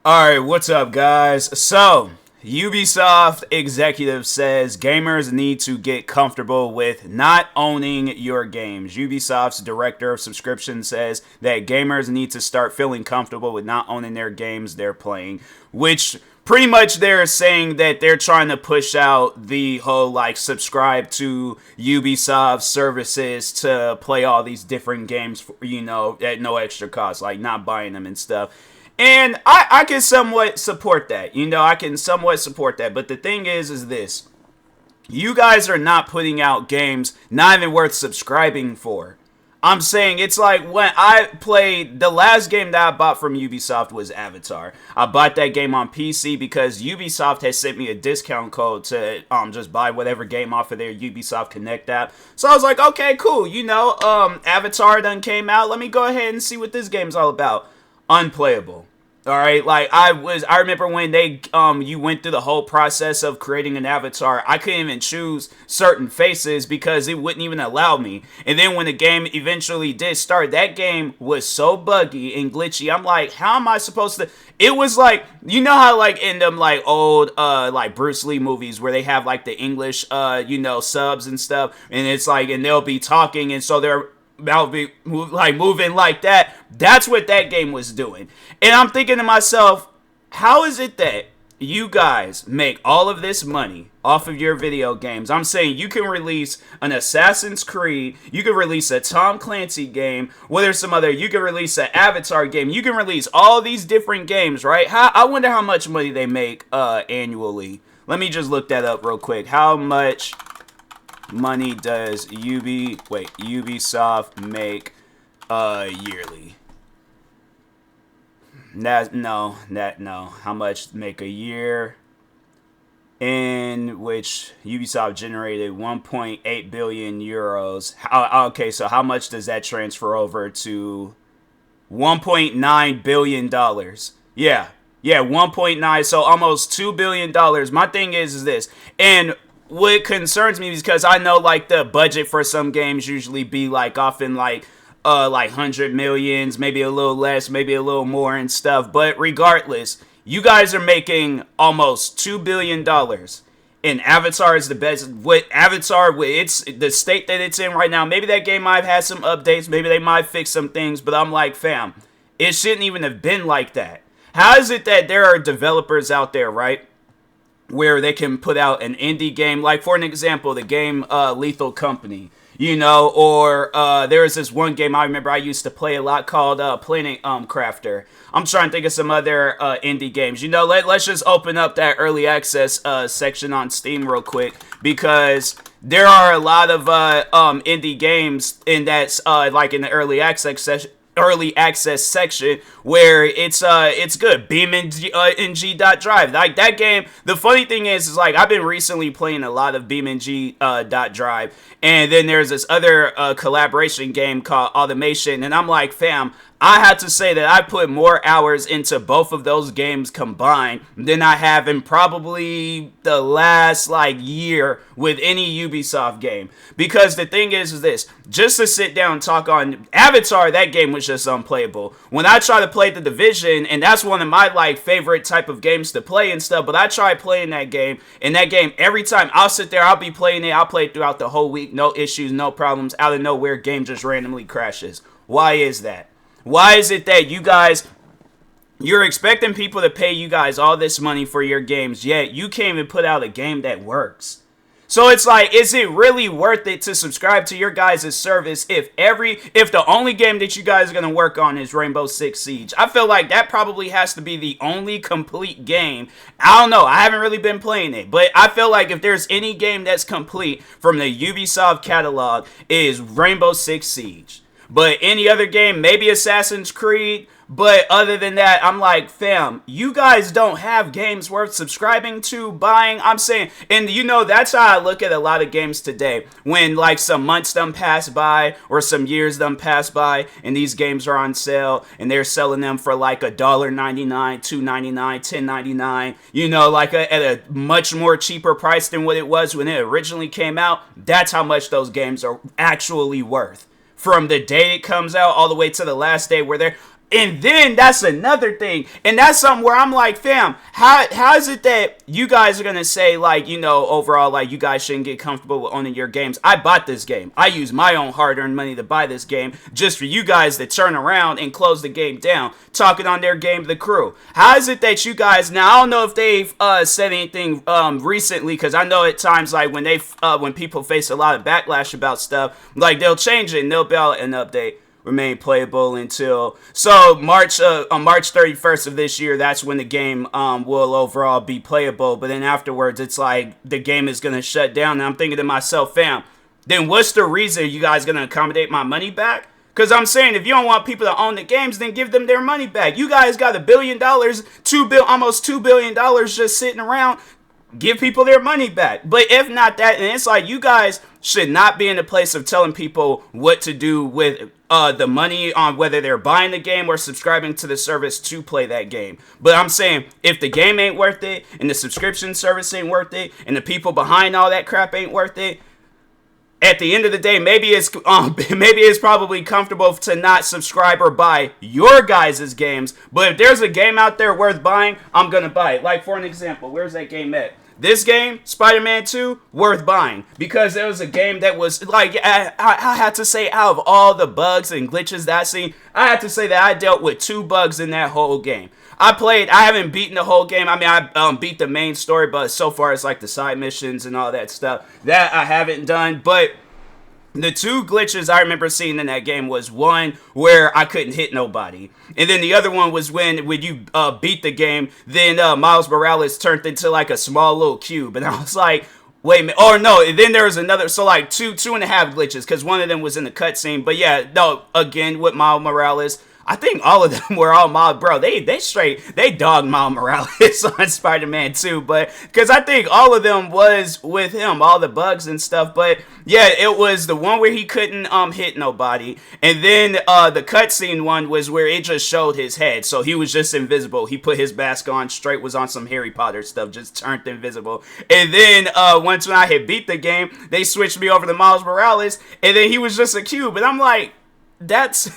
Alright, what's up, guys? So, Ubisoft executive says gamers need to get comfortable with not owning your games. Ubisoft's director of subscription says that gamers need to start feeling comfortable with not owning their games they're playing, which pretty much they're saying that they're trying to push out the whole subscribe to Ubisoft services to play all these different games, at no extra cost, like not buying them and stuff. And I can somewhat support that. I can somewhat support that. But the thing is this. You guys are not putting out games not even worth subscribing for. I'm saying it's like when I played, the last game that I bought from Ubisoft was Avatar. I bought that game on PC because Ubisoft has sent me a discount code to just buy whatever game off of their Ubisoft Connect app. So I was like, okay, cool. Avatar done came out. Let me go ahead and see what this game's all about. Unplayable. All right, I remember when you went through the whole process of creating an avatar. I couldn't even choose certain faces because it wouldn't even allow me. And then when the game eventually did start, that game was so buggy and glitchy. I'm like, how am I supposed to? It was like, how in them old Bruce Lee movies where they have the English subs and stuff, and it's and they'll be talking, and so they're be moving like that. That's what that game was doing. And I'm thinking to myself, how is it that you guys make all of this money off of your video games? I'm saying you can release an Assassin's Creed, you can release a Tom Clancy game, you can release an Avatar game, you can release all these different games, right? I wonder how much money they make annually. Let me just look that up real quick. How much money does Ubisoft make yearly? No. How much make a year? In which Ubisoft generated 1.8 billion euros. Okay, so how much does that transfer over to? $1.9 billion. Yeah, 1.9. So almost $2 billion. My thing is this, and what concerns me is because I know the budget for some games usually be often 100 millions, maybe a little less, maybe a little more and stuff. But regardless, you guys are making almost $2 billion. And Avatar is the best. It's the state that it's in right now. Maybe that game might have had some updates. Maybe they might fix some things. But I'm like, fam, it shouldn't even have been like that. How is it that there are developers out there, right, where they can put out an indie game, for an example, the game Lethal Company, or there was this one game I remember I used to play a lot called Planet Crafter. I'm trying to think of some other indie games. Let's just open up that early access section on Steam real quick, because there are a lot of indie games in that in the early access section where it's good. BeamNG.drive. That game, the funny thing is I've been recently playing a lot of BeamNG.drive, and then there's this other collaboration game called Automation, and I'm like, fam, I had to say that I put more hours into both of those games combined than I have in probably the last year with any Ubisoft game. Because the thing is this, just to sit down and talk on Avatar, that game was just unplayable. When I try to play The Division, and that's one of my favorite type of games to play and stuff, but I try playing that game, and that game, every time I'll sit there, I'll be playing it, I'll play it throughout the whole week, no issues, no problems, out of nowhere, game just randomly crashes. Why is that? Why is it that you're expecting people to pay you guys all this money for your games, yet you can't even put out a game that works? So it's is it really worth it to subscribe to your guys' service if the only game that you guys are going to work on is Rainbow Six Siege? I feel like that probably has to be the only complete game. I don't know. I haven't really been playing it, but I feel like if there's any game that's complete from the Ubisoft catalog, it is Rainbow Six Siege. But any other game, maybe Assassin's Creed, but other than that, I'm like, fam, you guys don't have games worth subscribing to, buying. I'm saying, and that's how I look at a lot of games today. When some months done pass by, or some years done pass by, and these games are on sale, and they're selling them for $1.99, $2.99, $10.99, at a much more cheaper price than what it was when it originally came out. That's how much those games are actually worth. From the day it comes out all the way to the last day where they're And then that's another thing. And that's something where I'm like, fam, how is it that you guys are going to say, like, you know, overall, like, you guys shouldn't get comfortable with owning your games? I bought this game. I used my own hard-earned money to buy this game just for you guys to turn around and close the game down, talking on their game, The Crew. How is it that you guys, now, I don't know if they've said anything recently, because I know at times, like, when people face a lot of backlash about stuff, like, they'll change it and they'll be out an update. Remain playable until on March 31st of this year. That's when the game will overall be playable. But then afterwards, it's like the game is gonna shut down. And I'm thinking to myself, fam, then what's the reason you guys gonna accommodate my money back? Because I'm saying, if you don't want people to own the games, then give them their money back. You guys got $1 billion, almost $2 billion just sitting around. Give people their money back. But if not that, and it's like, you guys should not be in the place of telling people what to do with the money on whether they're buying the game or subscribing to the service to play that game. But I'm saying, if the game ain't worth it, and the subscription service ain't worth it, and the people behind all that crap ain't worth it, at the end of the day, maybe it's probably comfortable to not subscribe or buy your guys' games. But if there's a game out there worth buying, I'm gonna buy it. Like, for an example, where's that game at? This game, Spider-Man 2, worth buying. Because there was a game that was, like, I had to say, out of all the bugs and glitches that I've seen, I had to say that I dealt with 2 bugs in that whole game. I haven't beaten the whole game. I mean, I beat the main story, but so far it's like the side missions and all that stuff. That I haven't done, but the 2 glitches I remember seeing in that game was one where I couldn't hit nobody. And then the other one was when you beat the game, then Miles Morales turned into like a small little cube. And I was like, wait a minute. Oh, no. And then there was another. So like two and a half glitches, because one of them was in the cutscene. But yeah, no, again, with Miles Morales, I think all of them were all Miles, bro. They dogged Miles Morales on Spider-Man 2, but because I think all of them was with him, all the bugs and stuff. But yeah, it was the one where he couldn't hit nobody, and then the cutscene one was where it just showed his head, so he was just invisible. He put his mask on, straight was on some Harry Potter stuff, just turned invisible. And then once when I had beat the game, they switched me over to Miles Morales, and then he was just a cube, and I'm like, that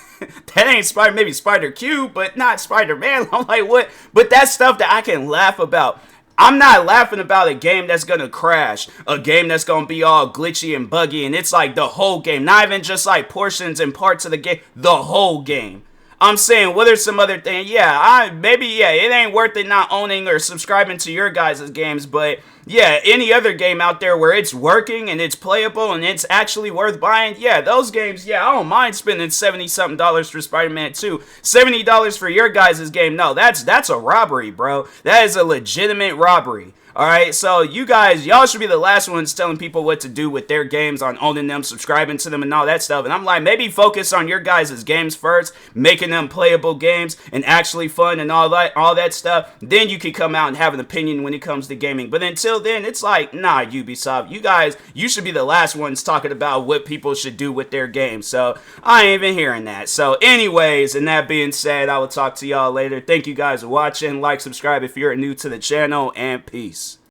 ain't maybe Spider-Cube, but not Spider-Man. I'm like, what? But that's stuff that I can laugh about. I'm not laughing about a game that's gonna crash, a game that's gonna be all glitchy and buggy, and it's like the whole game, not even just like portions and parts of the game, the whole game. I'm saying, what are some other things? Yeah, it ain't worth it not owning or subscribing to your guys' games, but yeah, any other game out there where it's working and it's playable and it's actually worth buying, yeah, those games, yeah, I don't mind spending $70-something for Spider-Man 2. $70 for your guys' game, no, that's a robbery, bro. That is a legitimate robbery. Alright, so y'all should be the last ones telling people what to do with their games, on owning them, subscribing to them, and all that stuff. And I'm like, maybe focus on your guys' games first, making them playable games and actually fun and all that stuff. Then you can come out and have an opinion when it comes to gaming. But until then, it's like, nah, Ubisoft, you should be the last ones talking about what people should do with their games. So I ain't even hearing that. So anyways, and that being said, I will talk to y'all later. Thank you guys for watching. Like, subscribe if you're new to the channel, and peace.